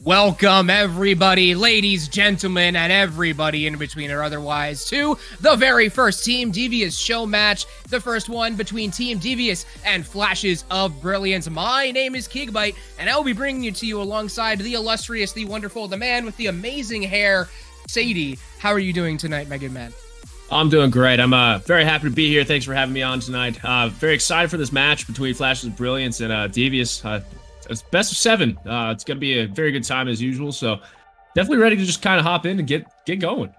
Welcome, everybody, ladies, gentlemen, and everybody in between or otherwise, to the very first Team DVS show match, the first one between Team DVS and Flashes of Brilliance. My name is Kigbite, and I will be bringing it to you alongside the illustrious, the wonderful, the man with the amazing hair, Sadie. How are you doing tonight, my good man? I'm doing great. I'm very happy to be here. Thanks for having me on tonight. Very excited for this match between Flashes of Brilliance and DVS. It's best of 7. It's going to be a very good time as usual, so definitely ready to just kind of hop in and get going.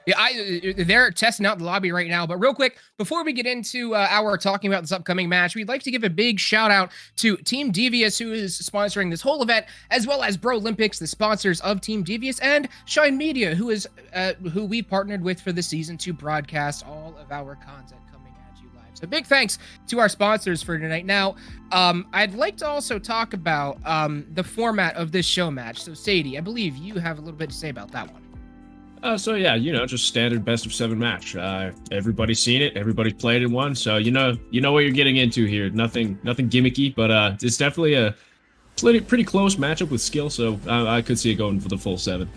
Yeah, they're testing out the lobby right now, but real quick, before we get into our talking about this upcoming match, we'd like to give a big shout out to Team DVS, who is sponsoring this whole event, as well as Bro Olympics, the sponsors of Team DVS, and Shine Media, who we partnered with for this season to broadcast all of our content coming at you live. So big thanks to our sponsors for tonight. Now, I'd like to also talk about the format of this show match. So Sadie, I believe you have a little bit to say about that one. So yeah, just standard best of 7 match. Everybody's seen it. Everybody's played it one. So you know what you're getting into here. Nothing gimmicky, but it's definitely a pretty close matchup with skill. So I could see it going for the full 7.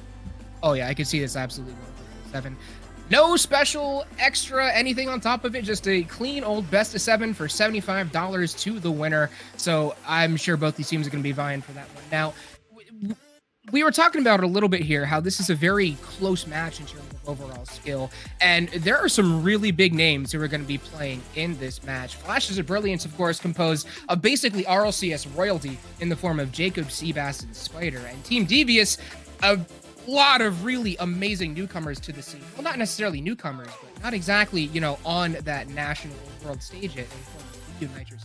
Oh yeah, I could see this absolutely going for the full 7. No special extra anything on top of it. Just a clean old best of 7 for $75 to the winner. So I'm sure both these teams are going to be vying for that one. Now, we were talking about it a little bit here, how this is a very close match in terms of overall skill, and there are some really big names who are going to be playing in this match. Flashes of Brilliance, of course, composed of basically RLCS royalty in the form of Jacob, Seabass, and Spider, and Team Devious, a lot of really amazing newcomers to the scene. Well, not necessarily newcomers, but not exactly, on that national world stage yet in the form of Nitrous.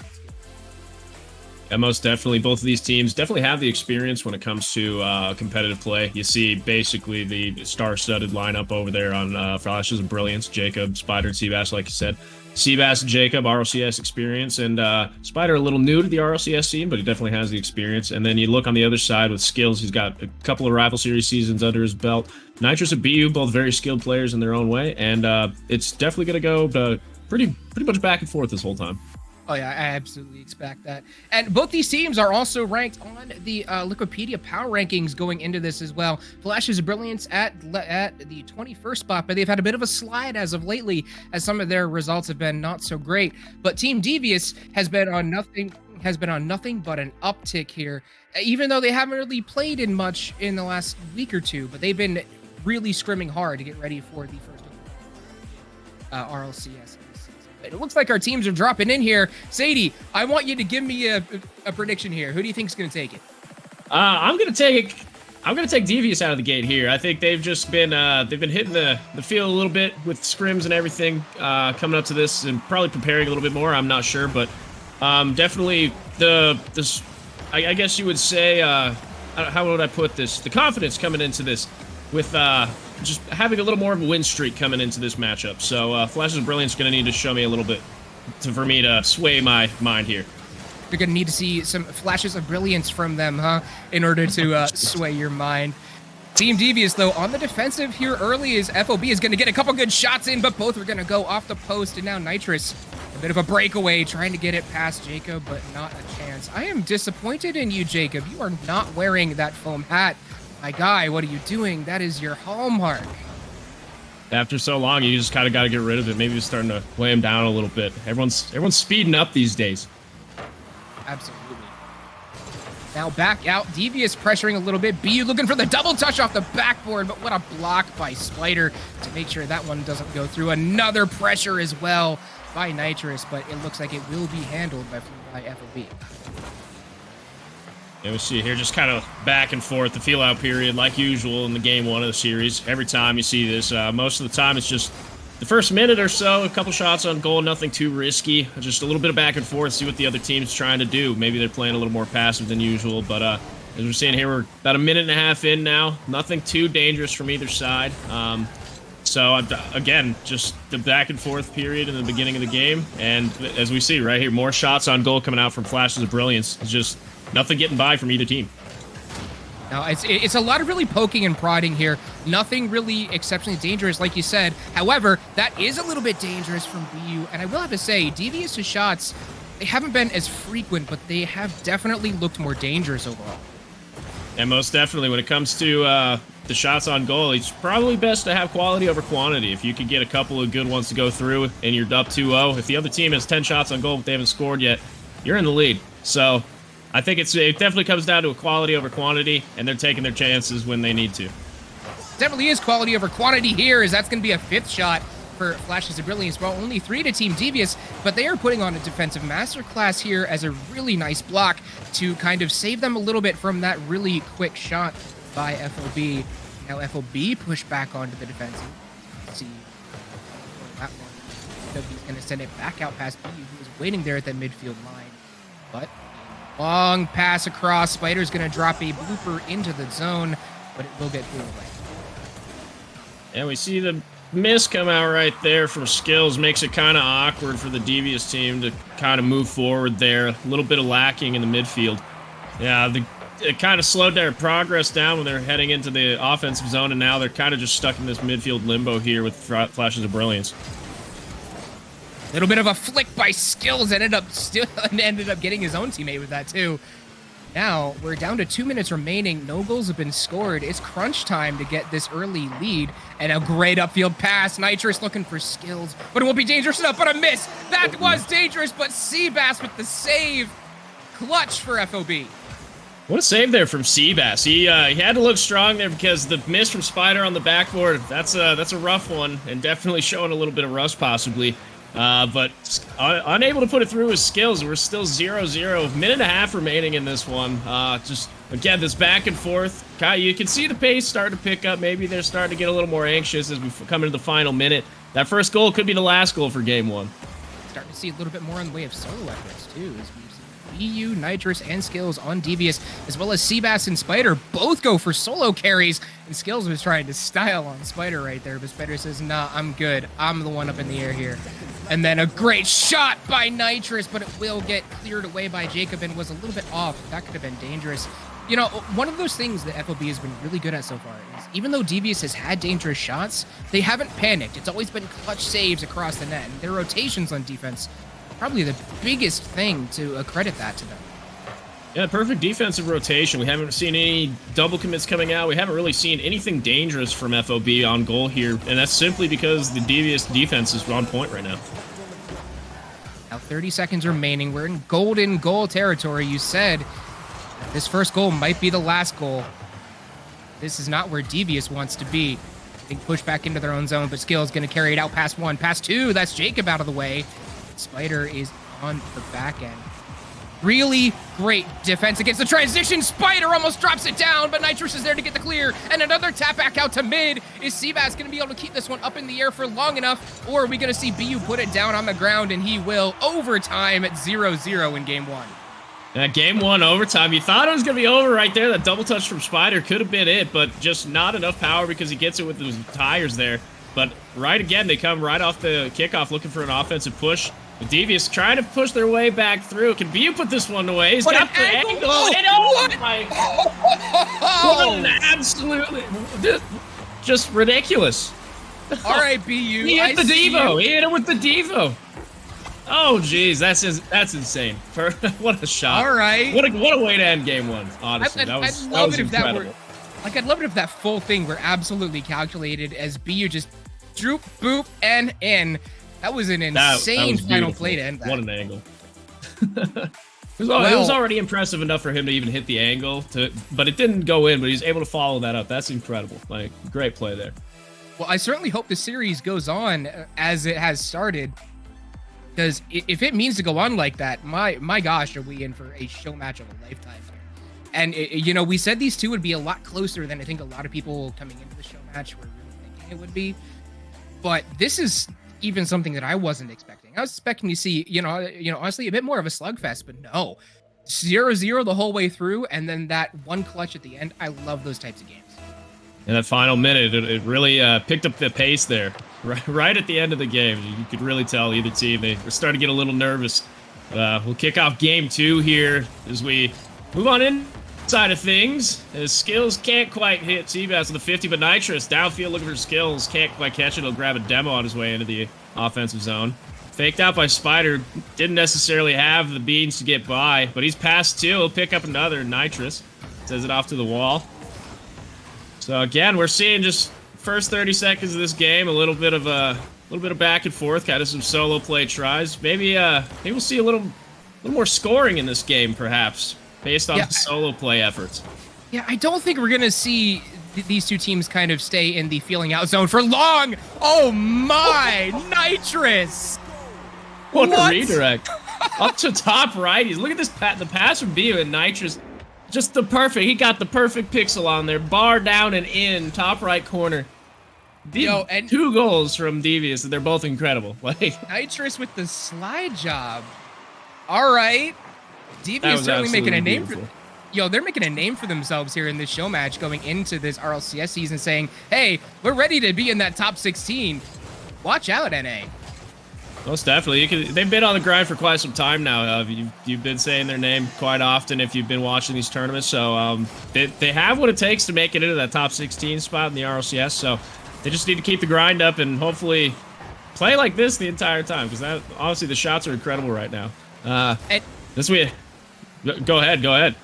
Yeah, most definitely. Both of these teams definitely have the experience when it comes to competitive play. You see basically the star-studded lineup over there on Flashes of Brilliance, Jacob, Spider, and Seabass, like you said. Seabass and Jacob, RLCS experience, and Spider a little new to the RLCS scene, but he definitely has the experience. And then you look on the other side with skills. He's got a couple of Rival Series seasons under his belt. Nitrous and BU, both very skilled players in their own way, and it's definitely going to go pretty much back and forth this whole time. Oh, yeah, I absolutely expect that. And both these teams are also ranked on the Wikipedia power rankings going into this as well. Flashes of Brilliance at the 21st spot, but they've had a bit of a slide as of lately, as some of their results have been not so great. But Team Devious has been on nothing but an uptick here, even though they haven't really played in much in the last week or two, but they've been really scrimming hard to get ready for the first RLCS. It looks like our teams are dropping in here. Sadie, I want you to give me a prediction here. Who do you think is going to take it? I'm going to take Devious out of the gate here. I think they've just been hitting the field a little bit with scrims and everything coming up to this, and probably preparing a little bit more. I'm not sure, but definitely I guess you would say how would I put this? The confidence coming into this with just having a little more of a win streak coming into this matchup. So Flashes of Brilliance going to need to show me a little bit for me to sway my mind here. You're going to need to see some Flashes of Brilliance from them, huh, in order to sway your mind. Team Devious, though, on the defensive here early, is FOB is going to get a couple good shots in, but both are going to go off the post, and now Nitrous, a bit of a breakaway, trying to get it past Jacob, but not a chance. I am disappointed in you, Jacob. You are not wearing that foam hat. My guy, what are you doing? That is your hallmark. After so long, you just kind of got to get rid of it. Maybe it's starting to weigh him down a little bit. Everyone's speeding up these days. Absolutely. Now back out. Devious pressuring a little bit. BU looking for the double touch off the backboard, but what a block by Spider to make sure that one doesn't go through. Another pressure as well by Nitrous, but it looks like it will be handled by FOB. And we see here just kind of back and forth, the feel-out period, like usual in the game 1 of the series. Every time you see this, most of the time it's just the first minute or so, a couple shots on goal, nothing too risky. Just a little bit of back and forth, see what the other team's trying to do. Maybe they're playing a little more passive than usual, but as we're seeing here, we're about a minute and a half in now. Nothing too dangerous from either side. So, again, just the back and forth period in the beginning of the game. And as we see right here, more shots on goal coming out from Flashes of Brilliance. It's just nothing getting by from either team. No, it's a lot of really poking and prodding here. Nothing really exceptionally dangerous, like you said. However, that is a little bit dangerous from BU. And I will have to say, Devious' shots, they haven't been as frequent, but they have definitely looked more dangerous overall. And most definitely, when it comes to the shots on goal, it's probably best to have quality over quantity. If you could get a couple of good ones to go through and you're up 2-0, if the other team has 10 shots on goal but they haven't scored yet, you're in the lead. So I think it definitely comes down to a quality over quantity, and they're taking their chances when they need to. Definitely is quality over quantity here, as that's going to be a 5th shot for Flashes of Brilliance. Well, only 3 to Team DVS, but they are putting on a defensive masterclass here as a really nice block to kind of save them a little bit from that really quick shot by FOB. Now FOB push back onto the defensive. Let's see that one. He's going to send it back out past BU, who is waiting there at the midfield line. But long pass across. Spider's going to drop a blooper into the zone, but it will get through away. And we see the miss come out right there from Skills. Makes it kind of awkward for the Devious team to kind of move forward there. A little bit of lacking in the midfield. Yeah, it kind of slowed their progress down when they're heading into the offensive zone, and now they're kind of just stuck in this midfield limbo here with Flashes of Brilliance. A little bit of a flick by Skills, ended up getting his own teammate with that too. Now, we're down to 2 minutes remaining. No goals have been scored. It's crunch time to get this early lead. And a great upfield pass. Nitrous looking for Skills, but it won't be dangerous enough, but a miss. That was dangerous, but Seabass with the save. Clutch for FOB. What a save there from Seabass. He had to look strong there because the miss from Spider on the backboard, that's a rough one, and definitely showing a little bit of rust possibly. But unable to put it through his Skills. We're still 0-0. Minute and a half remaining in this one. Just, again, this back and forth. You can see the pace starting to pick up. Maybe they're starting to get a little more anxious as we come into the final minute. That first goal could be the last goal for game 1. Starting to see a little bit more in the way of solo efforts, too, as we've seen BU, Nitrous, and Skills on Devious, as well as Seabass and Spider both go for solo carries. And Skills was trying to style on Spider right there, but Spider says, nah, I'm good. I'm the one up in the air here. And then a great shot by Nitrous, but it will get cleared away by Jacob and was a little bit off. That could have been dangerous. You know, one of those things that FOB has been really good at so far is even though Devious has had dangerous shots, they haven't panicked. It's always been clutch saves across the net. And their rotations on defense, probably the biggest thing to accredit that to them. Yeah, perfect defensive rotation. We haven't seen any double commits coming out. We haven't really seen anything dangerous from FOB on goal here, and that's simply because the Devious defense is on point right now. Now 30 seconds remaining. We're in golden goal territory. You said that this first goal might be the last goal. This is not where Devious wants to be. Being pushed back into their own zone, but Skill's going to carry it out past 1, past 2. That's Jacob out of the way. Spider is on the back end. Really great defense against the transition. Spider almost drops it down, but Nitrous is there to get the clear. And another tap back out to mid. Is Seabass going to be able to keep this one up in the air for long enough? Or are we going to see BU put it down on the ground? And he will. Overtime at 0-0 in game 1. Yeah, game 1 overtime. You thought it was going to be over right there. That double touch from Spider could have been it, but just not enough power because he gets it with those tires there. But right again, they come right off the kickoff looking for an offensive push. The Devious trying to push their way back through. Can BU put this one away? He's got the angle. Oh my God. What an absolutely just ridiculous. All right, BU. He hit the Devo. He hit it with the Devo. Oh, geez, that's insane. What a shot. All right. What a way to end game 1, honestly. That was incredible. I'd love it if that full thing were absolutely calculated as BU just droop, boop, and in. That was an insane final play to end that. What an angle. It was already impressive enough for him to even hit the angle, but it didn't go in, but he's able to follow that up. That's incredible. Like, great play there. Well, I certainly hope the series goes on as it has started, because if it means to go on like that, my gosh, are we in for a show match of a lifetime here. And, you know, we said these two would be a lot closer than I think a lot of people coming into the show match were really thinking it would be. But this is even something that I wasn't expecting. I was expecting to see, you know, honestly, a bit more of a slugfest, but no. 0-0 the whole way through, and then that one clutch at the end. I love those types of games. In that final minute, it really picked up the pace there. Right at the end of the game, you could really tell either team, they were starting to get a little nervous. We'll kick off game 2 here as we move on inside of things. His Skills can't quite hit Seabass with the 50, but Nitrous downfield looking for Skills. Can't quite catch it. He'll grab a demo on his way into the offensive zone. Faked out by Spider. Didn't necessarily have the beans to get by, but he's past 2. He'll pick up another Nitrous. Sends it off to the wall. So again, we're seeing just first 30 seconds of this game, a little bit of back and forth, kind of some solo play tries. Maybe we'll see a little more scoring in this game, perhaps, based on the solo play efforts. Yeah, I don't think we're gonna see these two teams kind of stay in the feeling out zone for long. Oh my, Nitrous! What a redirect. Up to top right. Look at this, the pass from BU and Nitrous. Just the perfect, he got the perfect pixel on there. Bar down and in, top right corner. And 2 goals from DVS, and they're both incredible. Like Nitrous with the slide job. All right. DVS certainly making a name for they're making a name for themselves here in this show match going into this RLCS season, saying, hey, we're ready to be in that top 16. Watch out, NA. Most definitely. They've been on the grind for quite some time now. You've been saying their name quite often if you've been watching these tournaments. So they have what it takes to make it into that top 16 spot in the RLCS. So they just need to keep the grind up and hopefully play like this the entire time, because honestly the shots are incredible right now. Go ahead.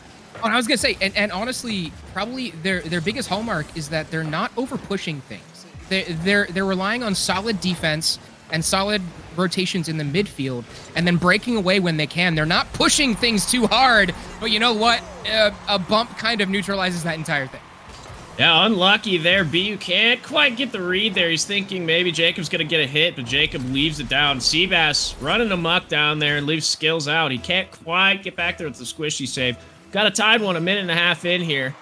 Oh, I was gonna say, and honestly, probably their biggest hallmark is that they're not over pushing things. They're relying on solid defense and solid rotations in the midfield, and then breaking away when they can. They're not pushing things too hard, but you know what? A bump kind of neutralizes that entire thing. Yeah, unlucky there. BU can't quite get the read there. He's thinking maybe Jacob's going to get a hit, but Jacob leaves it down. Seabass running amok down there and leaves skills out. He can't quite get back there with the squishy save. Got a tied one, a minute and a half in here.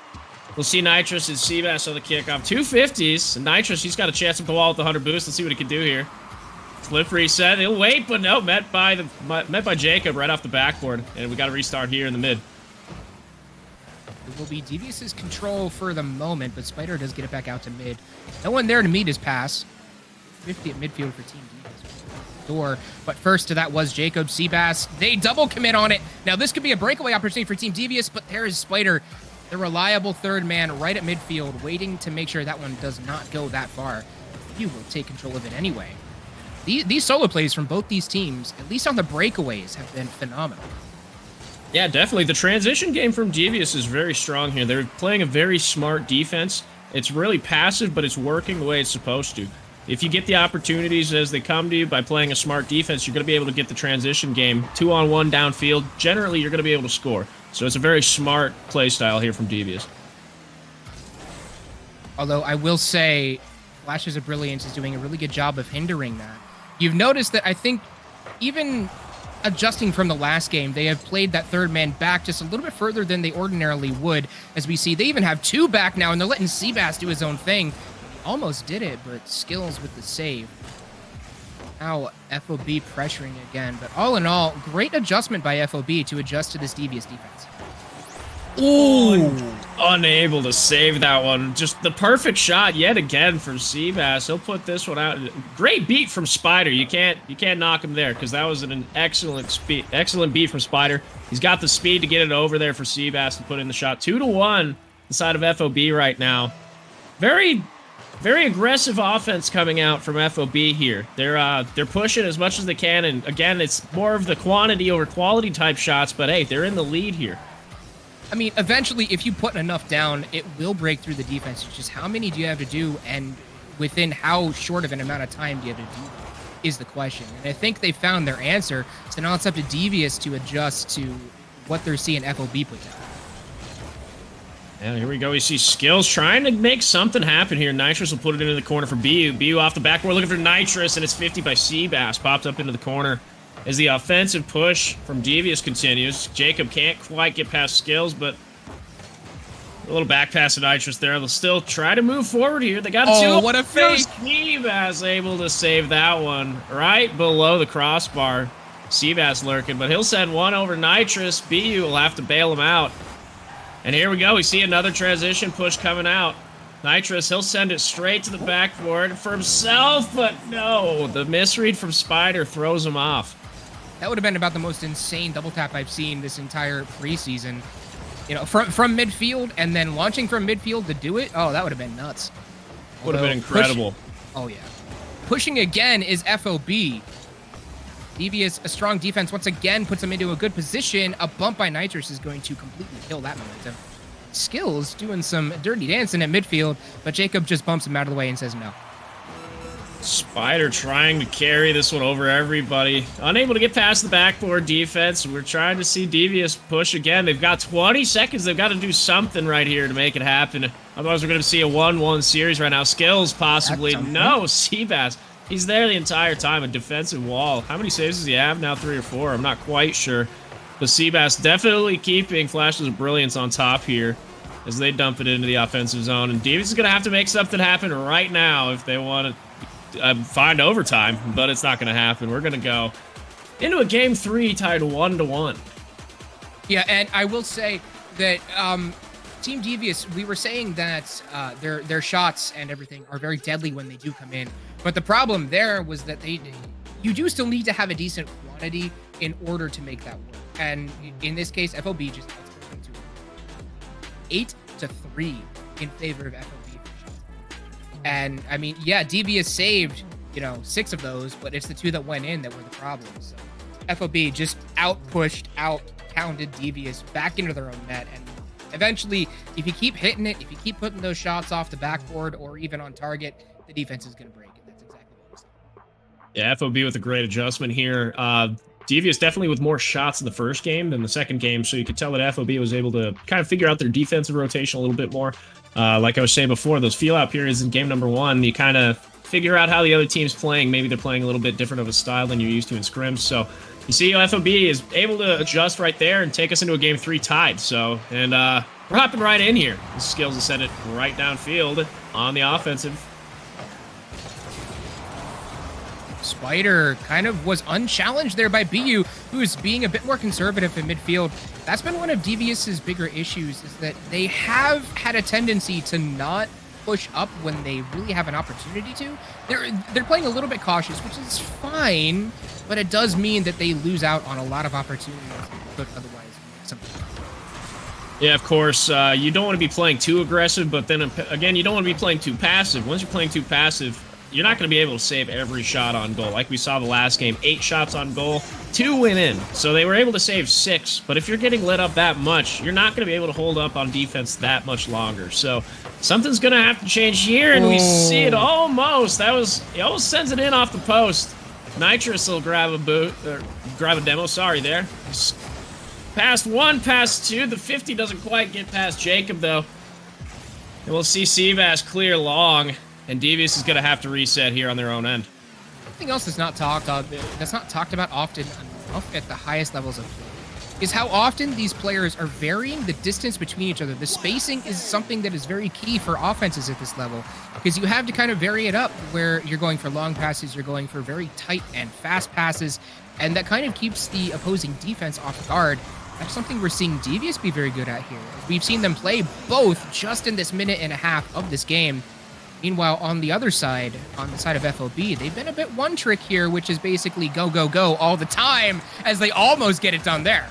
We'll see Nitrous and Seabass on the kickoff. 250s. And Nitrous, he's got a chance at the wall with the 100 boost. Let's see what he can do here. Flip reset. He'll wait, but no, met by Jacob right off the backboard. And we got to restart here in the mid. It will be DVS's control for the moment, but Spider does get it back out to mid. No one there to meet his pass. 50 at midfield for Team DVS. Door, but first to that was Jacob. Seabass. They double commit on it. Now this could be a breakaway opportunity for Team DVS, but there is Spider, the reliable third man right at midfield, waiting to make sure that one does not go that far. You will take control of it anyway. These solo plays from both these teams, at least on the breakaways, have been phenomenal. Yeah, definitely. The transition game from DVS is very strong here. They're playing a very smart defense. It's really passive, but it's working the way it's supposed to. If you get the opportunities as they come to you by playing a smart defense, you're going to be able to get the transition game 2-on-1 downfield. Generally, you're going to be able to score. So it's a very smart play style here from DVS. Although I will say, Flashes of Brilliance is doing a really good job of hindering that. You've noticed that I think even adjusting from the last game, they have played that third man back just a little bit further than they ordinarily would. As we see, they even have 2 back now, and they're letting Seabass do his own thing. Almost did it, but skills with the save. Now FOB pressuring again, but all in all, great adjustment by FOB to adjust to this DVS defense. Ooh, unable to save that one. Just the perfect shot yet again from Seabass. He'll put this one out. Great beat from Spider. You can't knock him there, because that was an excellent beat from Spider. He's got the speed to get it over there for Seabass to put in the shot. 2-1 the side of FOB right now. Very aggressive offense coming out from FOB here. They're pushing as much as they can, and again, it's more of the quantity over quality type shots, but hey, they're in the lead here. I mean, eventually, if you put enough down, it will break through the defense. It's just how many do you have to do, and within how short of an amount of time do you have to do is the question. And I think they found their answer, so now it's up to DVS to adjust to what they're seeing FOB put down. And here we go. We see Skills trying to make something happen here. Nitrous will put it into the corner for BU. BU off the backboard looking for Nitrous, and it's 50 by Seabass. Popped up into the corner as the offensive push from DVS continues. Jacob can't quite get past Skills, but a little back pass to Nitrous there. They'll still try to move forward here. They got Oh, what a fake! Seabass able to save that one right below the crossbar. Seabass lurking, but he'll send one over Nitrous. BU will have to bail him out. And here we go. We see another transition push coming out. Nitrous, he'll send it straight to the backboard for himself, but no. The misread from Spider throws him off. That would have been about the most insane double tap I've seen this entire preseason. You know, from midfield and then launching from midfield to do it. Oh, that would have been nuts. Would have been incredible. Oh, yeah. Pushing again is FOB. DVS, a strong defense, once again puts him into a good position. A bump by Nitrous is going to completely kill that momentum. Skills doing some dirty dancing at midfield, but Jacob just bumps him out of the way and says no. Spider trying to carry this one over everybody. Unable to get past the backboard defense. We're trying to see DVS push again. They've got 20 seconds. They've got to do something right here to make it happen. Otherwise, we're going to see a 1-1 series right now. Skills, possibly. No, Seabass. He's there the entire time. A defensive wall. How many saves does he have now? 3 or 4? I'm not quite sure. But Seabass definitely keeping flashes of brilliance on top here as they dump it into the offensive zone. And DVS is going to have to make something happen right now if they want to find overtime, but it's not going to happen. We're going to go into a game 3 tied 1-1. Yeah, and I will say that Team Devious, we were saying that their shots and everything are very deadly when they do come in, but the problem there was that you do still need to have a decent quantity in order to make that work. And in this case, FOB just outscored them to 8-3 in favor of FOB. And I mean, yeah, DVS saved, 6 of those, but it's the 2 that went in that were the problem. So FOB just out-pushed, out-pounded DVS back into their own net. And eventually, if you keep hitting it, if you keep putting those shots off the backboard or even on target, the defense is going to break. And that's exactly what we saw. Yeah, FOB with a great adjustment here. DVS definitely with more shots in the first game than the second game, so you could tell that FOB was able to kind of figure out their defensive rotation a little bit more. Like I was saying before, those feel-out periods in game number 1, you kind of figure out how the other team's playing. Maybe they're playing a little bit different of a style than you're used to in scrims. So you see FOB is able to adjust right there and take us into a game 3 tied. So, and we're hopping right in here. The Skills to send it right downfield on the offensive. Spider kind of was unchallenged there by BU, who's being a bit more conservative in midfield. That's been one of DVS's bigger issues, is that they have had a tendency to not push up when they really have an opportunity to. They're playing a little bit cautious, which is fine, but it does mean that they lose out on a lot of opportunities that could otherwise make something. Yeah, of course, you don't want to be playing too aggressive, but then again, you don't want to be playing too passive. Once you're playing too passive, you're not going to be able to save every shot on goal. Like we saw the last game, 8 shots on goal, 2 went in. So they were able to save 6. But if you're getting lit up that much, you're not going to be able to hold up on defense that much longer. So something's going to have to change here, and we see it almost. He almost sends it in off the post. Nitrous will grab a demo. Sorry there. Past 1, past 2. The 50 doesn't quite get past Jacob, though. And we'll see Seabass clear long. And Devious is going to have to reset here on their own end. Something else that's not talked about often enough at the highest levels of play is how often these players are varying the distance between each other. The spacing is something that is very key for offenses at this level, because you have to kind of vary it up where you're going for long passes, you're going for very tight and fast passes, and that kind of keeps the opposing defense off guard. That's something we're seeing Devious be very good at here. We've seen them play both just in this minute and a half of this game. Meanwhile, on the other side, on the side of FOB, they've been a bit one-trick here, which is basically go, go, go all the time, as they almost get it done there.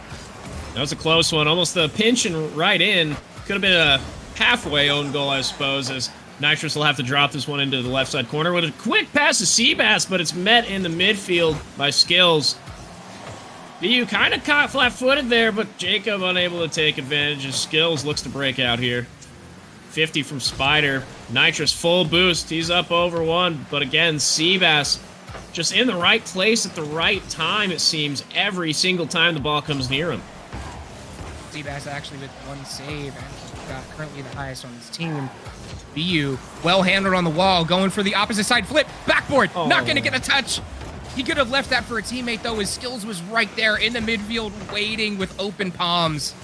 That was a close one. Almost a pinch and right in. Could have been a halfway own goal, I suppose, as Nitrous will have to drop this one into the left side corner with a quick pass to Seabass, but it's met in the midfield by Skills. BU kind of caught flat-footed there, but Jacob unable to take advantage as Skills looks to break out here. 50 from Spider. Nitrous full boost. He's up over 1. But again, Seabass just in the right place at the right time, it seems, every single time the ball comes near him. Seabass actually with 1 save, and he's got currently the highest on his team. BU well handled on the wall, going for the opposite side flip. Backboard, not going to get a touch. He could have left that for a teammate, though. His Skills was right there in the midfield waiting with open palms.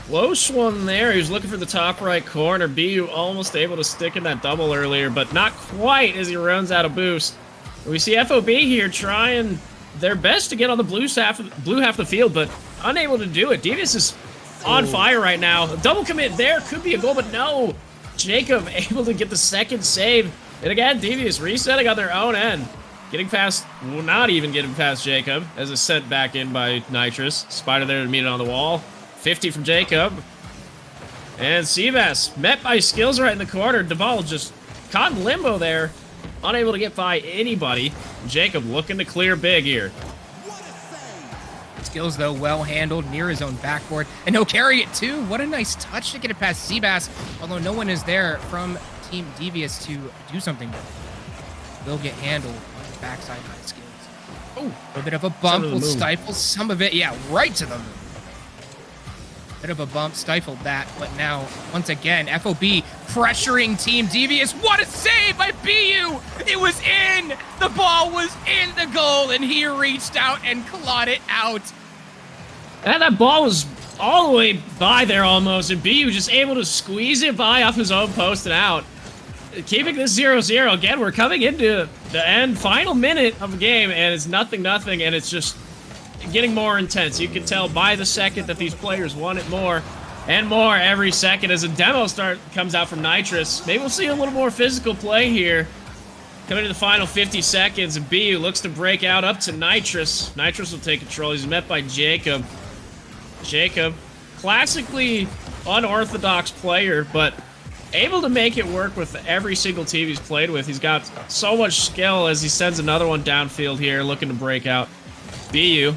Close one there. He was looking for the top right corner. BU almost able to stick in that double earlier, but not quite as he runs out of boost. We see FOB here trying their best to get on the blue half of the field, but unable to do it. Devious is on fire right now. A double commit there. Could be a goal, but no. Jacob able to get the second save. And again, Devious resetting on their own end. Getting past, well, not even getting past Jacob, as it's sent back in by Nitrous. Spider there to meet it on the wall. 50 from Jacob. And Seabass met by Skills right in the corner. Duval just caught in limbo there. Unable to get by anybody. Jacob looking to clear big here. Skills, though, well handled near his own backboard. And he'll carry it, too. What a nice touch to get it past Seabass, although no one is there from Team DVS to do something with it. Will get handled on the backside by Skills. Oh, a bit of a bump will stifle some of it. Yeah, right to the moon. Bit of a bump, stifled that, but now, once again, FOB pressuring Team DVS. What a save by BU! It was in! The ball was in the goal, and he reached out and clawed it out. And that ball was all the way by there almost, and BU just able to squeeze it by off his own post and out. Keeping this 0-0. Again, we're coming into the final minute of the game, and it's 0-0, and it's just getting more intense. You can tell by the second that these players want it more and more every second as a demo comes out from Nitrous. Maybe we'll see a little more physical play here. Coming to the final 50 seconds, and BU looks to break out up to Nitrous. Nitrous will take control. He's met by Jacob. Jacob, classically unorthodox player, but able to make it work with every single team he's played with. He's got so much skill as he sends another one downfield here, looking to break out BU.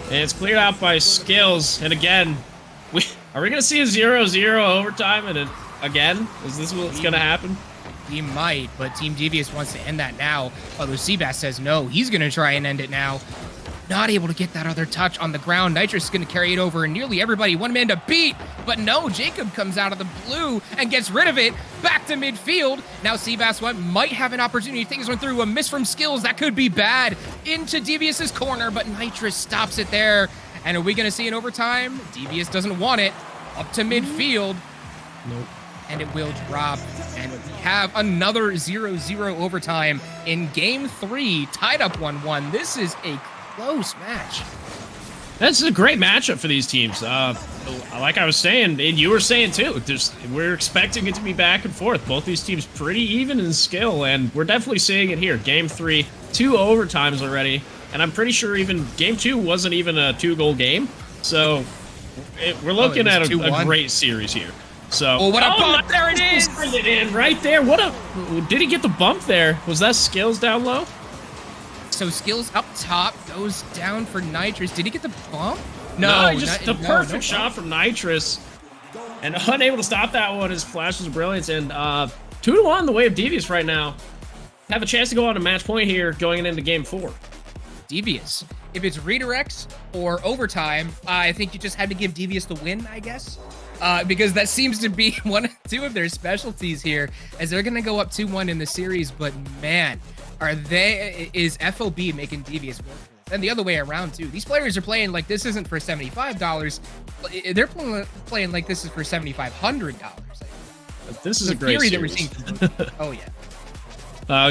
And it's cleared out by Skills. And again, are we going to see a 0-0 overtime? And again, is this what's going to happen? He might, but Team DVS wants to end that now. Although Seabass says no, he's going to try and end it now. Not able to get that other touch on the ground. Nitrous is going to carry it over, and nearly everybody one man to beat. But no, Jacob comes out of the blue and gets rid of it. Back to midfield. Now Seabass might have an opportunity. Things went through. A miss from Skills. That could be bad. Into DVS's corner, but Nitrous stops it there. And are we going to see an overtime? DVS doesn't want it. Up to midfield. Nope. And it will drop. And we have another 0-0 overtime in Game 3. Tied up 1-1. This is a close match. This is a great matchup for these teams. Like I was saying, and you were saying too, we're expecting it to be back and forth. Both these teams pretty even in skill, and we're definitely seeing it here. Game 3, 2 overtimes already, and I'm pretty sure even Game 2 wasn't even a 2-goal game. So we're looking at a great series here. So, oh, what a bump! There it is! It in right there. Did he get the bump there? Was that Skills down low? So Skills up top, goes down for Nitrous. Did he get the bump? No, just the perfect shot from Nitrous. And unable to stop that one. His flashes of brilliance. And 2-1 the way of Devious right now. Have a chance to go on a match point here going into Game 4. Devious. If it's redirects or overtime, I think you just had to give Devious the win, I guess. Because that seems to be two of their specialties here, as they're going to go up 2-1 in the series. But man, is FOB making Devious work? And the other way around too. These players are playing like this isn't for $75. They're playing like this is for $7,500. This is a great series. Oh yeah.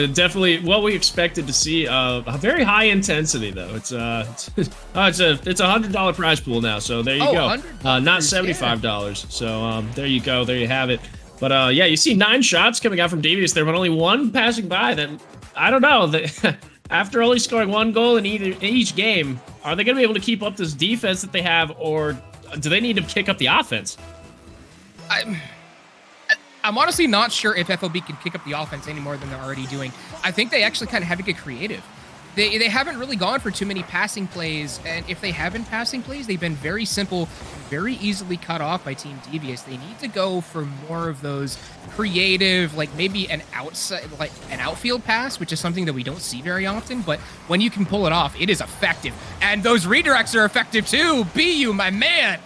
Definitely what we expected to see. A very high intensity though. It's a $100 prize pool now. So there you go. Not $75. So there you go. There you have it. But yeah, you see 9 shots coming out from Devious there, but only 1 passing by. Then I don't know. After only scoring 1 goal in each game, are they going to be able to keep up this defense that they have, or do they need to kick up the offense? I'm honestly not sure if FOB can kick up the offense any more than they're already doing. I think they actually kind of have to get creative. They haven't really gone for too many passing plays, and if they have been passing plays, they've been very simple, very easily cut off by Team Devious. They need to go for more of those creative, like maybe an outfield pass, which is something that we don't see very often, but when you can pull it off, it is effective. And those redirects are effective too. BU, my man.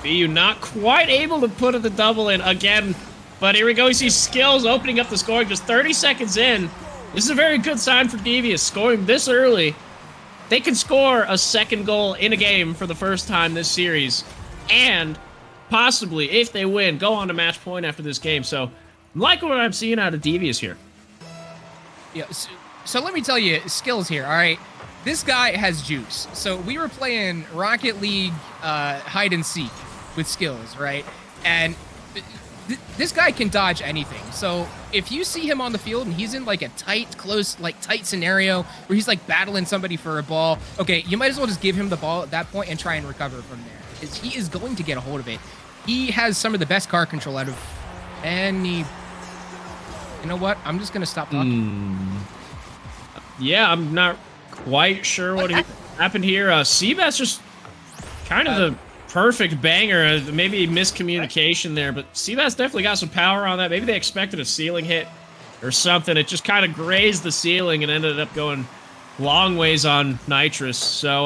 BU not quite able to put the double in again, but here we go. You see Skills opening up the scoring just 30 seconds in. This is a very good sign for Devious, scoring this early. They can score a second goal in a game for the first time this series, and possibly, if they win, go on to match point after this game. So, I'm liking what I'm seeing out of Devious here. Yeah, so let me tell you, Skills here, all right? This guy has juice. So we were playing Rocket League hide and seek with Skills, right? And this guy can dodge anything. So if you see him on the field and he's in like a tight scenario where he's like battling somebody for a ball, okay, you might as well just give him the ball at that point and try and recover from there, because he is going to get a hold of it. He has some of the best car control out of any... You know what? I'm just going to stop talking. Yeah, I'm not quite sure what he... happened here? Seabass just kind of the perfect banger. Maybe miscommunication there, but Seabass definitely got some power on that. Maybe they expected a ceiling hit or something. It just kind of grazed the ceiling and ended up going long ways on Nitrous. So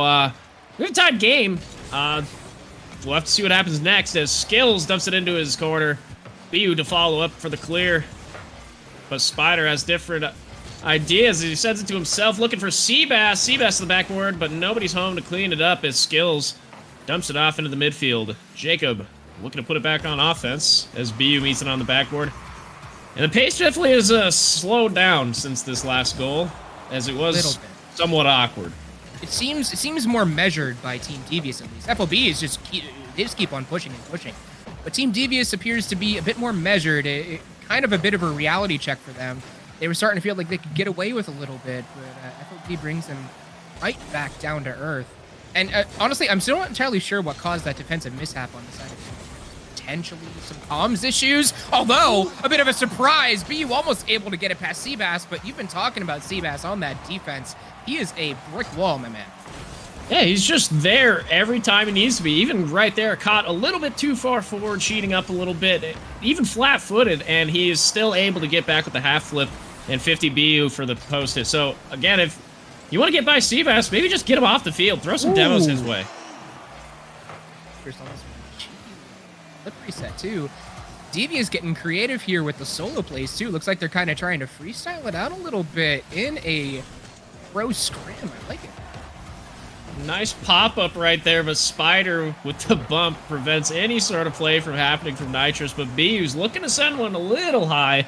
we have a tied game. We'll have to see what happens next as Skills dumps it into his corner. BU to follow up for the clear. But Spider has different ideas. He sends it to himself, looking for Seabass. Seabass to the backboard, but nobody's home to clean it up as Skills dumps it off into the midfield. Jacob looking to put it back on offense as BU meets it on the backboard. And the pace definitely has slowed down since this last goal, as it was somewhat awkward. It seems more measured by Team Devious at least. FOB is they just keep on pushing and pushing. But Team Devious appears to be a bit more measured. Kind of a bit of a reality check for them. They were starting to feel like they could get away with a little bit, but FOB brings them right back down to earth. And honestly, I'm still not entirely sure what caused that defensive mishap on the side of Team Devious. Potentially some comms issues. Although, a bit of a surprise. BU almost able to get it past Seabass, but you've been talking about Seabass on that defense. He is a brick wall, my man. Yeah, he's just there every time he needs to be. Even right there, caught a little bit too far forward, cheating up a little bit. Even flat-footed, and he is still able to get back with the half flip and 50 BU for the post hit. So, again, if you want to get by Seabass, maybe just get him off the field. Throw some demos his way. First on this one. Flip reset, too. Devi is getting creative here with the solo plays, too. Looks like they're kind of trying to freestyle it out a little bit in a pro scram. I like it. Nice pop-up right there, but Spider with the bump prevents any sort of play from happening from Nitrous, but BU's looking to send one a little high.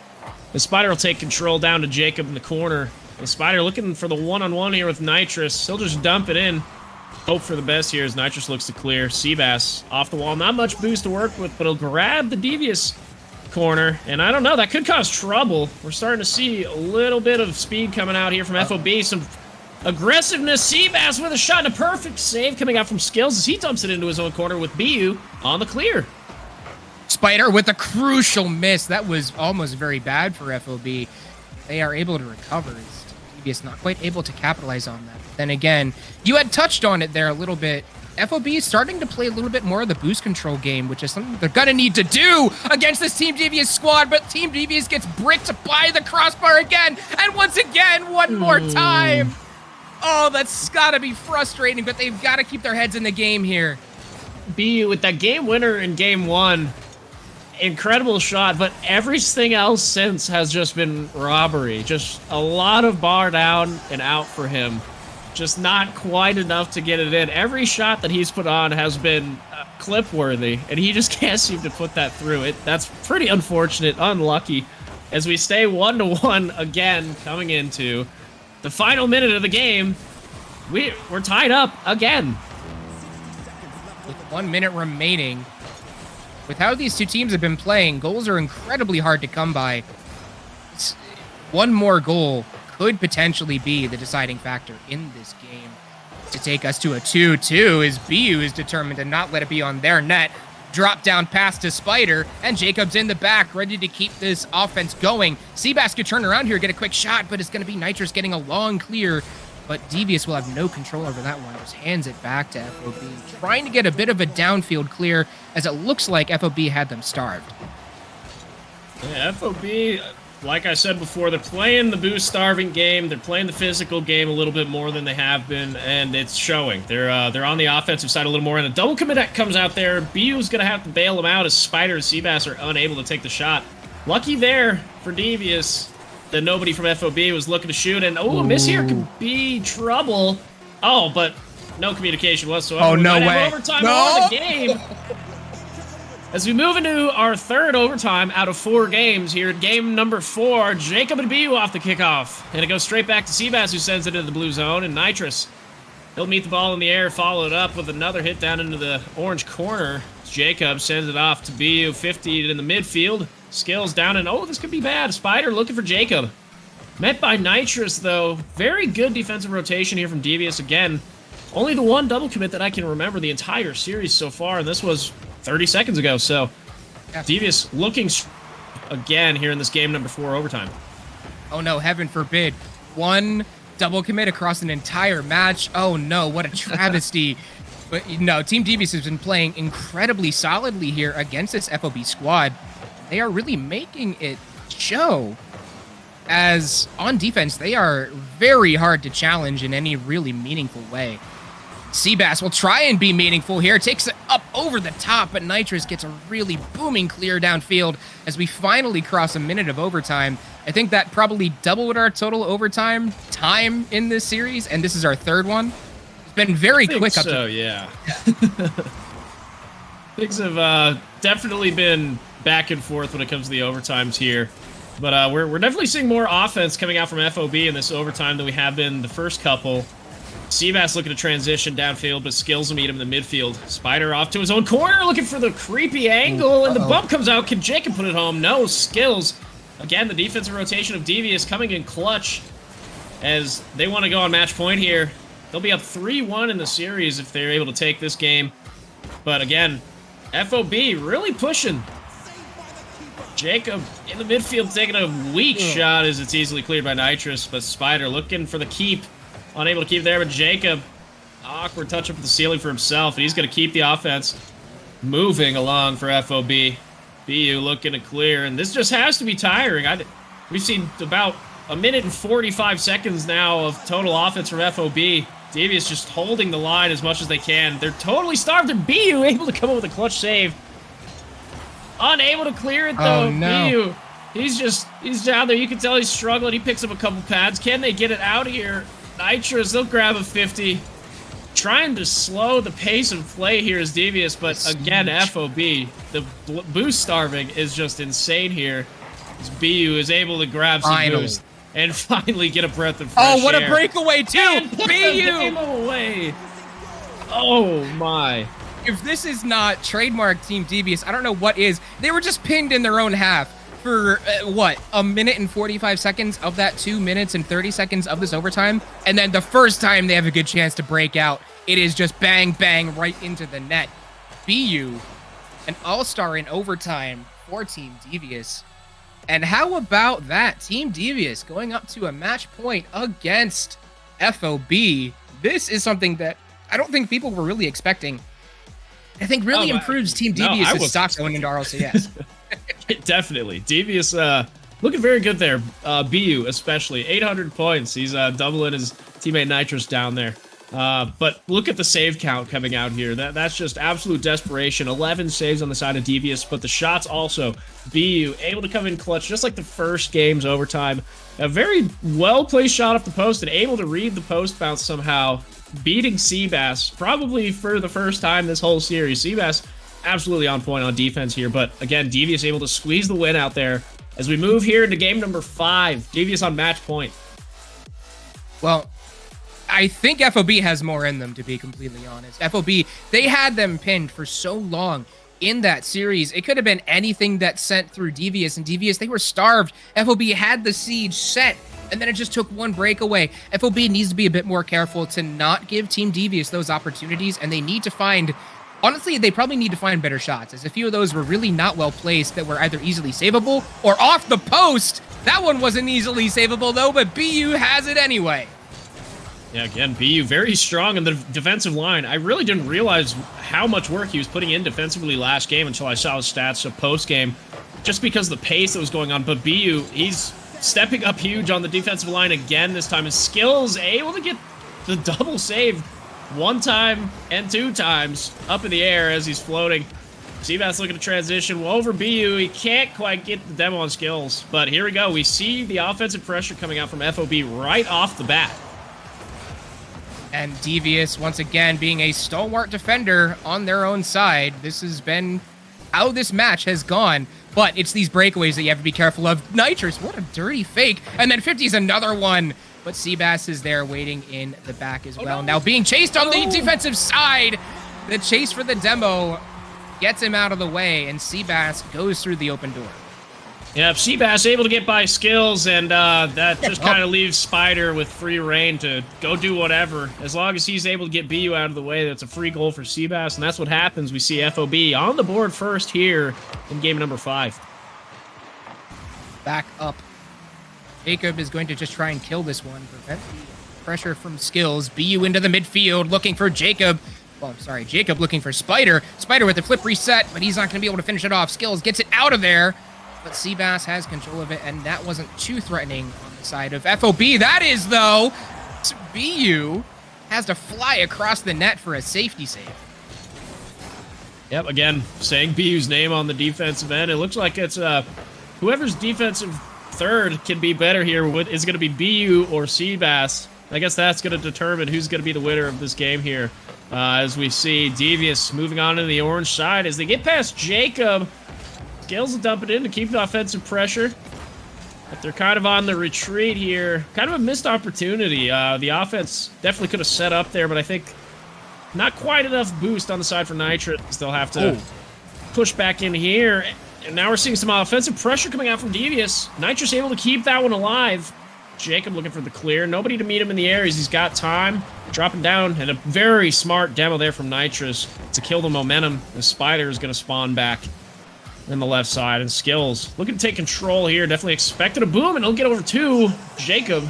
The Spider will take control down to Jacob in the corner. The Spider looking for the one-on-one here with Nitrous. He'll just dump it in. Hope for the best here as Nitrous looks to clear. Seabass off the wall. Not much boost to work with, but he'll grab the Devious corner. And I don't know, that could cause trouble. We're starting to see a little bit of speed coming out here from FOB. Some aggressiveness. Seabass with a shot and a perfect save coming out from Skills as he dumps it into his own corner with BU on the clear. Spider with a crucial miss. That was almost very bad for FOB. They are able to recover. Devious not quite able to capitalize on that. Then again, you had touched on it there a little bit. FOB is starting to play a little bit more of the boost control game, which is something they're going to need to do against this Team Devious squad, but Team Devious gets bricked by the crossbar again, and once again, one more time. Oh, that's got to be frustrating, but they've got to keep their heads in the game here. BU with that game winner in game one. Incredible shot, but everything else since has just been robbery. Just a lot of bar down and out for him. Just not quite enough to get it in. Every shot that he's put on has been clip worthy, and he just can't seem to put that through. That's pretty unfortunate, unlucky, as we stay 1-1 again coming into the final minute of the game. We're tied up again. With 1 minute remaining, with how these two teams have been playing, goals are incredibly hard to come by. One more goal could potentially be the deciding factor in this game to take us to a 2-2 as BU is determined to not let it be on their net. Drop down pass to Spider, and Jacob's in the back, ready to keep this offense going. Seabass could turn around here, get a quick shot, but it's going to be Nitrous getting a long clear. But Devious will have no control over that one. Just hands it back to FOB, trying to get a bit of a downfield clear, as it looks like FOB had them starved. Yeah, FOB, like I said before, they're playing the boost starving game. They're playing the physical game a little bit more than they have been, and it's showing. They're on the offensive side a little more, and a double commit that comes out there. BU's going to have to bail them out as Spider and Seabass are unable to take the shot. Lucky there for Devious that nobody from FOB was looking to shoot, and a miss here could be trouble. Oh, but no communication whatsoever. Oh, no way. Overtime on the game. As we move into our third overtime out of 4 games here at game number 4, Jacob and BU off the kickoff. And it goes straight back to Seabass, who sends it into the blue zone, and Nitrous, he'll meet the ball in the air, followed up with another hit down into the orange corner. Jacob sends it off to BU, 50 in the midfield. Skills down, and this could be bad. Spider looking for Jacob. Met by Nitrous, though. Very good defensive rotation here from Devious again. Only the one double commit that I can remember the entire series so far, and this was 30 seconds ago, so Devious looking again here in this game number 4 overtime. Oh no, heaven forbid. One double commit across an entire match. Oh no, what a travesty. But no, Team Devious has been playing incredibly solidly here against this FOB squad. They are really making it show, as on defense, they are very hard to challenge in any really meaningful way. Seabass will try and be meaningful here, takes it up over the top, but Nitrous gets a really booming clear downfield as we finally cross a minute of overtime. I think that probably doubled our total overtime time in this series, and this is our third one. It's been very quick up to... yeah. Things have definitely been back and forth when it comes to the overtimes here. But we're definitely seeing more offense coming out from FOB in this overtime than we have been the first couple. Seabass looking to transition downfield, but Skills will meet him in the midfield. Spider off to his own corner, looking for the creepy angle, and the bump comes out. Can Jacob put it home? No, Skills. Again, the defensive rotation of Devious coming in clutch as they want to go on match point here. They'll be up 3-1 in the series if they're able to take this game. But again, FOB really pushing. Jacob in the midfield taking a weak shot as it's easily cleared by Nitrous, but Spider looking for the keep. Unable to keep there, but Jacob, awkward touch up at the ceiling for himself, and he's going to keep the offense moving along for FOB. BU looking to clear, and this just has to be tiring. We've seen about a minute and 45 seconds now of total offense from FOB. Devious just holding the line as much as they can. They're totally starved. They're BU able to come up with a clutch save. Unable to clear it, though. Oh, no. BU, he's down there. You can tell he's struggling. He picks up a couple pads. Can they get it out of here? Nitrous, they'll grab a 50. Trying to slow the pace of play here is Devious, but again, FOB, the boost starving is just insane here. As BU is able to grab some boost and finally get a breath of fresh air. Oh, what a breakaway, too! BU! Away. Oh, my. If this is not trademark Team Devious, I don't know what is. They were just pinned in their own half for, what, a minute and 45 seconds of that 2 minutes and 30 seconds of this overtime. And then the first time they have a good chance to break out, it is just bang, bang right into the net. BU, an all-star in overtime for Team Devious. And how about that? Team Devious going up to a match point against FOB. This is something that I don't think people were really expecting. I think really improves Team Devious' stock going into RLCS. Definitely. Devious looking very good there. BU especially. 800 points. He's doubling his teammate Nitrous down there. But look at the save count coming out here. That's just absolute desperation. 11 saves on the side of Devious, but the shots also. BU able to come in clutch just like the first game's overtime. A very well-placed shot off the post and able to read the post bounce somehow. Beating Seabass probably for the first time this whole series. Seabass absolutely on point on defense here, but again, Devious able to squeeze the win out there as we move here into game number 5. Devious on match point. Well, I think FOB has more in them, to be completely honest. FOB, they had them pinned for so long in that series. It could have been anything that sent through Devious, and Devious, they were starved. FOB had the siege set, and then it just took one breakaway. FOB needs to be a bit more careful to not give Team Devious those opportunities, and they need to find... Honestly, they probably need to find better shots, as a few of those were really not well placed that were either easily savable or off the post. That one wasn't easily savable, though, but BU has it anyway. Yeah, again, BU very strong in the defensive line. I really didn't realize how much work he was putting in defensively last game until I saw his stats post-game, just because of the pace that was going on. But BU, he's stepping up huge on the defensive line again this time. His skills able to get the double save 1 time and 2 times up in the air as he's floating. Seabass looking to transition over BU. He can't quite get the demo on skills, but here we go. We see the offensive pressure coming out from FOB right off the bat. And Devious, once again, being a stalwart defender on their own side. This has been how this match has gone, but it's these breakaways that you have to be careful of. Nitrous, what a dirty fake. And then 50's another one. But Seabass is there waiting in the back as well. Now being chased on the defensive side. The chase for the demo gets him out of the way, and Seabass goes through the open door. Yeah, Seabass able to get by skills, and that just kind of leaves Spider with free reign to go do whatever. As long as he's able to get BU out of the way, that's a free goal for Seabass, and that's what happens. We see FOB on the board first here in game number 5. Back up. Jacob is going to just try and kill this one, prevent pressure from Skills. BU into the midfield, looking for Jacob. Well, I'm sorry, Jacob looking for Spider. Spider with the flip reset, but he's not going to be able to finish it off. Skills gets it out of there, but Seabass has control of it, and that wasn't too threatening on the side of FOB. That is, though, BU has to fly across the net for a safety save. Yep, again, saying BU's name on the defensive end. It looks like it's whoever's defensive third can be better here. Is going to be BU or Seabass. I guess that's going to determine who's going to be the winner of this game here. As we see DVS moving on to the orange side as they get past Jacob. Skills will dump it in to keep the offensive pressure. But they're kind of on the retreat here. Kind of a missed opportunity. The offense definitely could have set up there, but I think not quite enough boost on the side for Nitrous. They'll have to push back in here. And now we're seeing some offensive pressure coming out from Devious. Nitrous able to keep that one alive. Jacob looking for the clear. Nobody to meet him in the areas. He's got time. Dropping down. And a very smart demo there from Nitrous to kill the momentum. The Spider is going to spawn back in the left side. And Skills looking to take control here. Definitely expected a boom. And he'll get over to Jacob.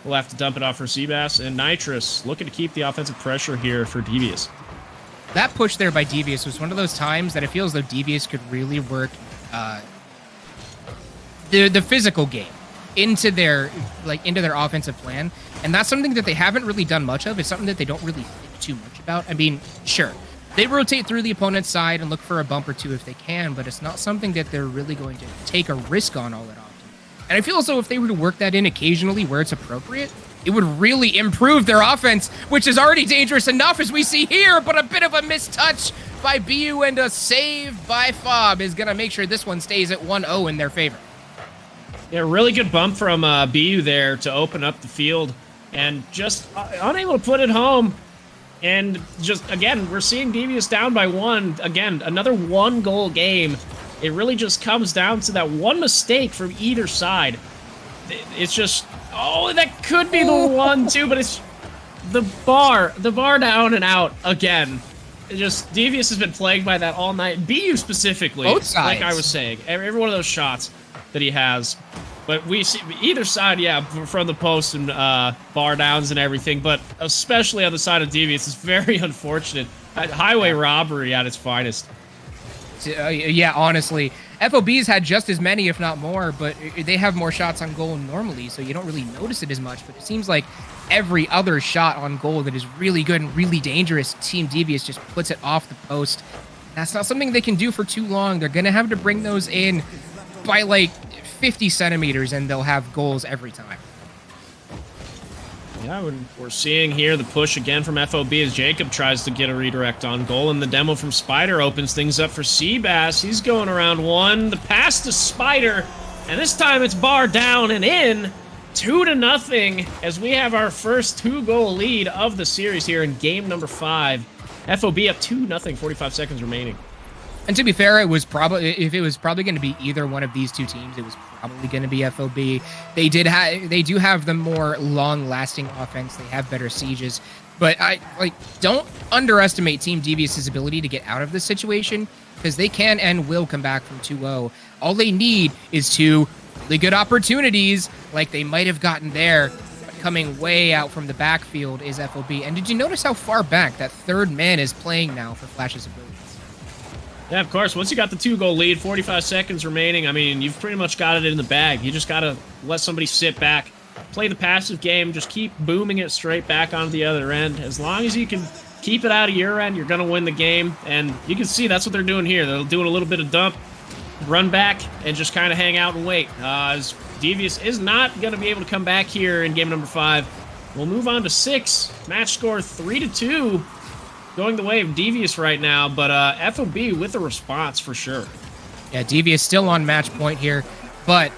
We'll have to dump it off for Seabass. And Nitrous looking to keep the offensive pressure here for Devious. That push there by Devious was one of those times that it feels though Devious could really work the physical game into their offensive plan, and that's something that they haven't really done much of. It's something that they don't really think too much about. I mean, sure, they rotate through the opponent's side and look for a bump or two if they can, but it's not something that they're really going to take a risk on all that often. And I feel as though if they were to work that in occasionally where it's appropriate, it would really improve their offense, which is already dangerous enough as we see here, but a bit of a missed touch by BU and a save by FOB is going to make sure this one stays at 1-0 in their favor. Yeah, really good bump from BU there to open up the field and just unable to put it home. And just, again, we're seeing Devious down by 1. Again, another 1-goal game. It really just comes down to that one mistake from either side. It's just, oh, that could be the one too, but it's the bar down and out again. It just, Devious has been plagued by that all night. BU specifically, both sides. Like I was saying, every one of those shots that he has. But we see either side, yeah, from the post and bar downs and everything, but especially on the side of Devious, it's very unfortunate. Highway robbery at its finest. Yeah, honestly. FOB's had just as many, if not more, but they have more shots on goal normally, so you don't really notice it as much, but it seems like every other shot on goal that is really good and really dangerous, Team Devious just puts it off the post. That's not something they can do for too long. They're going to have to bring those in by like 50 centimeters, and they'll have goals every time. Yeah, we're seeing here the push again from FOB as Jacob tries to get a redirect on goal, and the demo from Spider opens things up for Seabass. He's going around one. The pass to Spider, and this time it's bar down and in. 2-0 as we have our first 2-goal lead of the series here in game number 5. FOB up 2-0, 45 seconds remaining. And to be fair, it was probably, if it was probably going to be either one of these two teams, it was probably going to be FOB. They do have the more long-lasting offense. They have better sieges, but don't underestimate Team Devious's ability to get out of this situation, because they can and will come back from 2-0. All they need is 2 really good opportunities, like they might have gotten there. But coming way out from the backfield is FOB. And did you notice how far back that third man is playing now for Flash's abilities? Yeah, of course. Once you got the 2-goal lead, 45 seconds remaining, I mean, you've pretty much got it in the bag. You just got to let somebody sit back, play the passive game, just keep booming it straight back onto the other end. As long as you can keep it out of your end, you're going to win the game. And you can see that's what they're doing here. They're doing a little bit of dump, run back, and just kind of hang out and wait. As Devious is not going to be able to come back here in game number 5. We'll move on to 6. Match score 3-2. Going the way of Devious right now, but FOB with a response for sure. Yeah, Devious still on match point here, but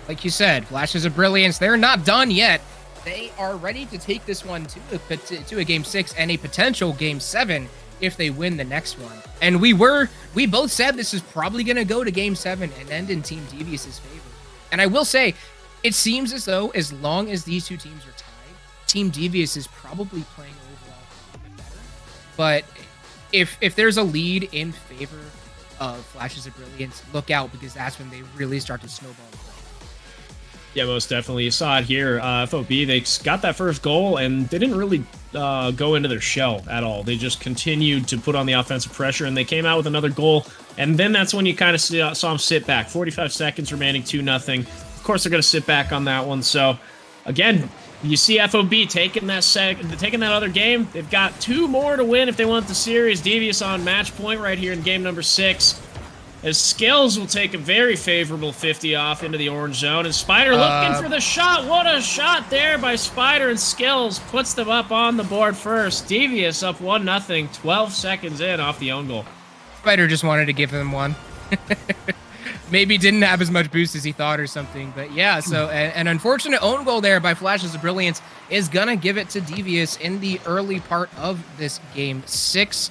like you said, Flashes of Brilliance, they're not done yet. They are ready to take this one to a game 6 and a potential game 7 if they win the next one. And we both said this is probably going to go to game 7 and end in Team Devious's favor. And I will say, it seems as though as long as these two teams are tied, Team Devious is probably playing but if there's a lead in favor of Flashes of Brilliance, look out, because that's when they really start to snowball. Yeah, most definitely. You saw it here. FOB, they got that first goal, and they didn't really go into their shell at all. They just continued to put on the offensive pressure, and they came out with another goal. And then that's when you kind of saw them sit back. 45 seconds remaining, 2-0. Of course, they're going to sit back on that one. So, again, you see FOB taking that other game. They've got 2 more to win if they want the series. DVS on match point right here in game number 6. As Skills will take a very favorable 50 off into the orange zone. And Spider looking for the shot. What a shot there by Spider, and Skills puts them up on the board first. Devious up 1-0, 12 seconds in off the own goal. Spider just wanted to give them one. Maybe didn't have as much boost as he thought or something. But yeah, so an unfortunate own goal there by Flashes of Brilliance is going to give it to Devious in the early part of this game 6.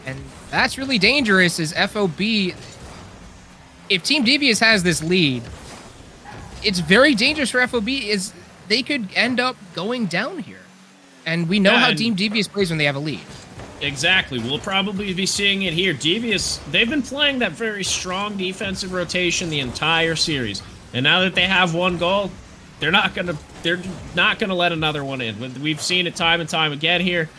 And that's really dangerous as FOB... If Team Devious has this lead, it's very dangerous for FOB. Is they could end up going down here. And we know how Team Devious plays when they have a lead. Exactly. We'll probably be seeing it here. Devious, they've been playing that very strong defensive rotation the entire series. And now that they have one goal, they're not gonna let another one in. We've seen it time and time again here.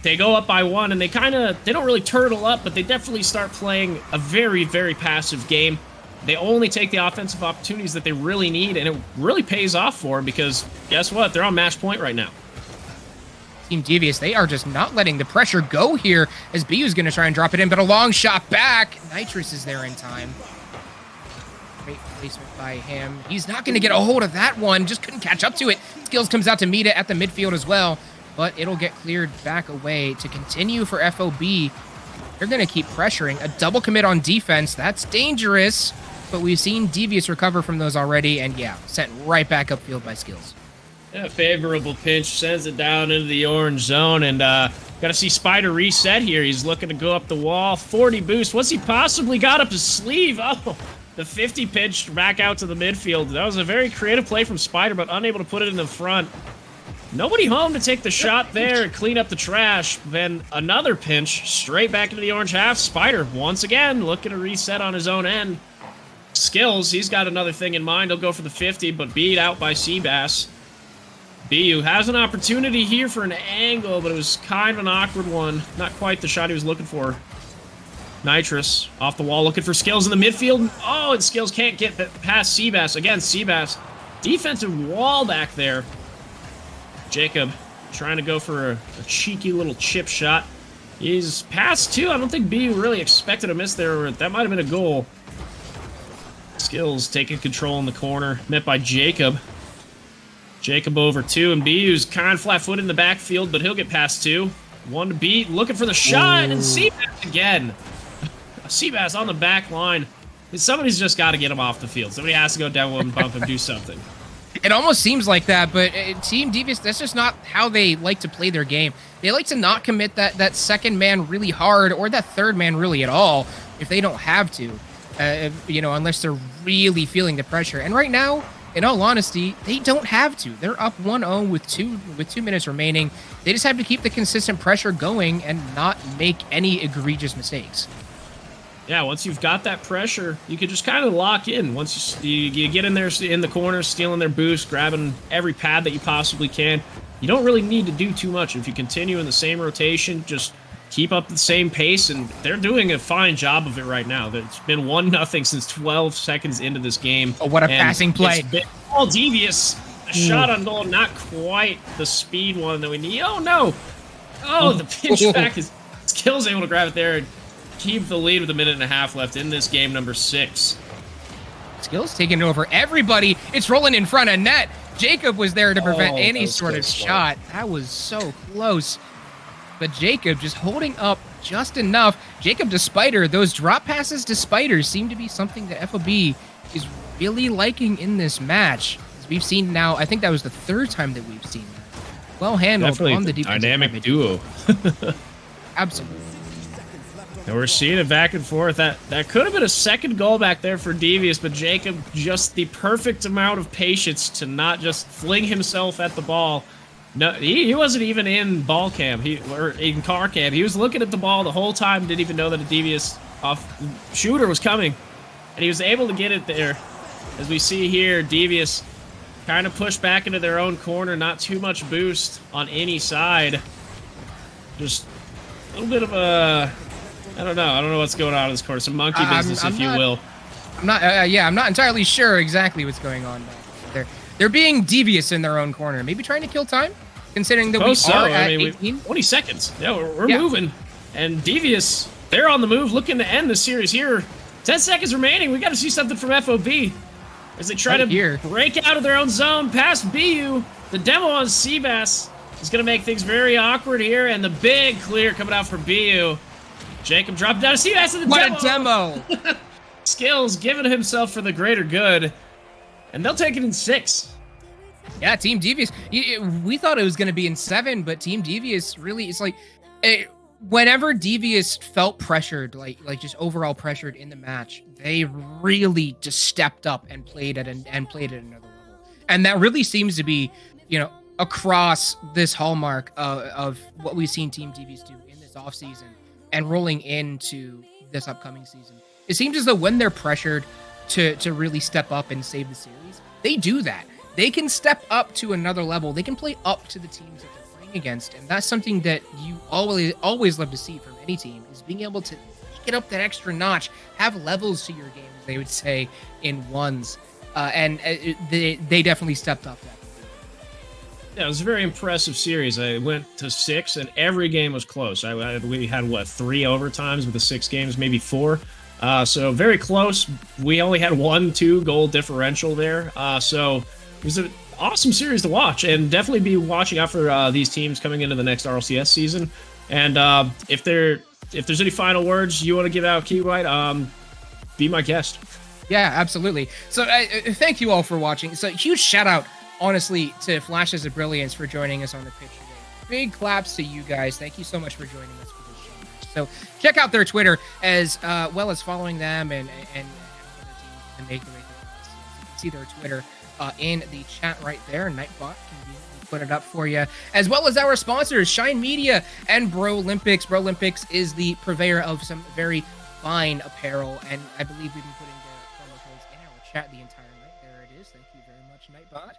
They go up by 1, and they don't really turtle up, but they definitely start playing a very, very passive game. They only take the offensive opportunities that they really need, and it really pays off for them because, guess what? They're on match point right now. Team Devious, they are just not letting the pressure go here as BU's going to try and drop it in, but a long shot back. Nitrous is there in time. Great placement by him. He's not going to get a hold of that one. Just couldn't catch up to it. Skills comes out to meet it at the midfield as well. But it'll get cleared back away to continue for FOB. They're going to keep pressuring. A double commit on defense. That's dangerous. But we've seen Devious recover from those already. And yeah, sent right back upfield by Skills. Yeah, favorable pinch. Sends it down into the orange zone. And got to see Spider reset here. He's looking to go up the wall. 40 boost. What's he possibly got up his sleeve? Oh, the 50 pitch back out to the midfield. That was a very creative play from Spider, but unable to put it in the front. Nobody home to take the shot there and clean up the trash. Then another pinch straight back into the orange half. Spider, once again, looking to reset on his own end. Skills, he's got another thing in mind. He'll go for the 50, but beat out by Seabass. BU has an opportunity here for an angle, but it was kind of an awkward one. Not quite the shot he was looking for. Nitrous off the wall looking for Skills in the midfield. Oh, and Skills can't get past Seabass. Again, Seabass. Defensive wall back there. Jacob trying to go for a cheeky little chip shot. He's past 2. I don't think BU really expected a miss there. That might have been a goal. Skills taking control in the corner. Met by Jacob. Jacob over 2, and BU's kind of flat-footed in the backfield, but he'll get past 2. 1 to beat, looking for the shot, and Seabass again. Seabass on the back line. Somebody's just got to get him off the field. Somebody has to go down and bump him, do something. It almost seems like that, but Team Devious, that's just not how they like to play their game. They like to not commit that second man really hard or that third man really at all if they don't have to, unless they're really feeling the pressure. And right now, in all honesty, they don't have to. They're up 1-0 with 2 minutes remaining. They just have to keep the consistent pressure going and not make any egregious mistakes. Yeah, once you've got that pressure, you can just kind of lock in. Once you get in there in the corner, stealing their boost, grabbing every pad that you possibly can, you don't really need to do too much. If you continue in the same rotation, just keep up the same pace, and they're doing a fine job of it right now. It's been 1-0 since 12 seconds into this game. Oh, what a passing play. It's been all Devious. A shot on goal, not quite the speed one that we need. Oh, no. Oh, the pinch back is Skills able to grab it there and keep the lead with 1.5 minutes left in this game number 6. Skills taking over everybody. It's rolling in front of net. Jacob was there to prevent any sort of shot. That was so close. But Jacob just holding up just enough. Jacob to Spider. Those drop passes to Spider seem to be something that FOB is really liking in this match. As we've seen now, I think that was the 3rd time that we've seen that. Well handled Definitely on the defensive dynamic duo. Absolutely. And we're seeing it back and forth. That could have been a second goal back there for Devious, but Jacob just the perfect amount of patience to not just fling himself at the ball. No, he wasn't even in ball cam. Or in car cam. He was looking at the ball the whole time. Didn't even know that a Devious shooter was coming, and he was able to get it there. As we see here, Devious kind of pushed back into their own corner. Not too much boost on any side. Just a little bit of a, I don't know what's going on in this corner. Some monkey business, if you will. I'm not, I'm not entirely sure exactly what's going on. They're being devious in their own corner. Maybe trying to kill time, considering that we are at 18. 20 seconds. Yeah, we're moving. And devious, they're on the move, looking to end the series here. 10 seconds remaining. We got to see something from FOB as they try to break out of their own zone past BU. The demo on Seabass is going to make things very awkward here, and the big clear coming out for BU. Jacob dropped down to Seabass in the demo. What a demo! Skills giving himself for the greater good, and they'll take it in 6. Yeah, Team Devious. We thought it was going to be in 7, but Team Devious really, it's like, whenever Devious felt pressured, like just overall pressured in the match, they really just stepped up and played at another level. And that really seems to be, across this hallmark of what we've seen Team Devious do in this offseason and rolling into this upcoming season. It seems as though when they're pressured to really step up and save the series, they do that. They can step up to another level. They can play up to the teams that they're playing against. And that's something that you always love to see from any team, is being able to get up that extra notch, have levels to your game, as they would say, in ones. And they definitely stepped up that. Yeah, it was a very impressive series. I went to 6, and every game was close. We had, 3 overtimes with the 6 games, maybe 4. So very close. We only had 1-2 goal differential there. So it was an awesome series to watch, and definitely be watching out for these teams coming into the next RLCS season. And if there's any final words you want to give out, Key-White, be my guest. Yeah, absolutely. So thank you all for watching. So huge shout out, honestly, to Flashes of Brilliance for joining us on the pitch today. Big claps to you guys. Thank you so much for joining us for this show. So check out their Twitter, as well as following them and other teams to make the way through. You can see their Twitter in the chat right there. Nightbot can put it up for you, as well as our sponsors, Shine Media and Bro Olympics. Bro Olympics is the purveyor of some very fine apparel, and I believe we've been putting their promo codes in our chat the entire night. There it is. Thank you very much, Nightbot.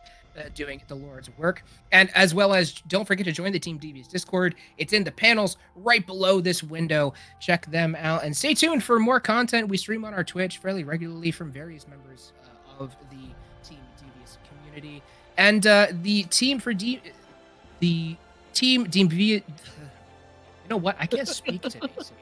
Doing the Lord's work. And as well as, don't forget to join the Team Devious Discord. It's in the panels right below this window. Check them out and stay tuned for more content. We stream on our Twitch fairly regularly from various members of the Team Devious community. And the team for Team Devious, you know what? I can't speak today. So.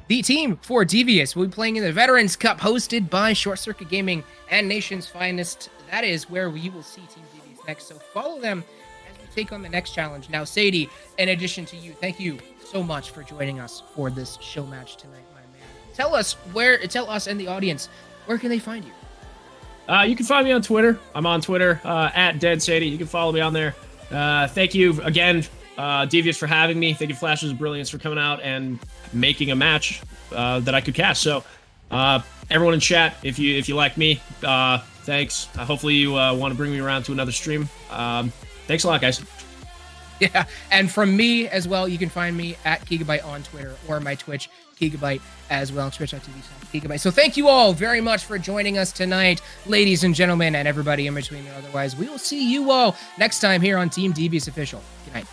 The team for Devious will be playing in the Veterans Cup, hosted by Short Circuit Gaming and Nation's Finest. That is where we will see Team Devious next, so follow them as we take on the next challenge. Now, Sadie, in addition to you, thank you so much for joining us for this show match tonight, my man. Tell us and the audience, where can they find you? You can find me on Twitter. I'm on Twitter, at DeadSadie. You can follow me on there. Thank you again, Devious, for having me. Thank you, Flashes of Brilliance, for coming out and making a match that I could cast. So, everyone in chat, if you like me, thanks. Hopefully you want to bring me around to another stream. Thanks a lot, guys. Yeah, and from me as well, you can find me at Gigabyte on Twitter, or my Twitch, Gigabyte, as well, twitch.tv/Gigabyte. So thank you all very much for joining us tonight, ladies and gentlemen, and everybody in between and otherwise. We will see you all next time here on Team Devious Official. Good night.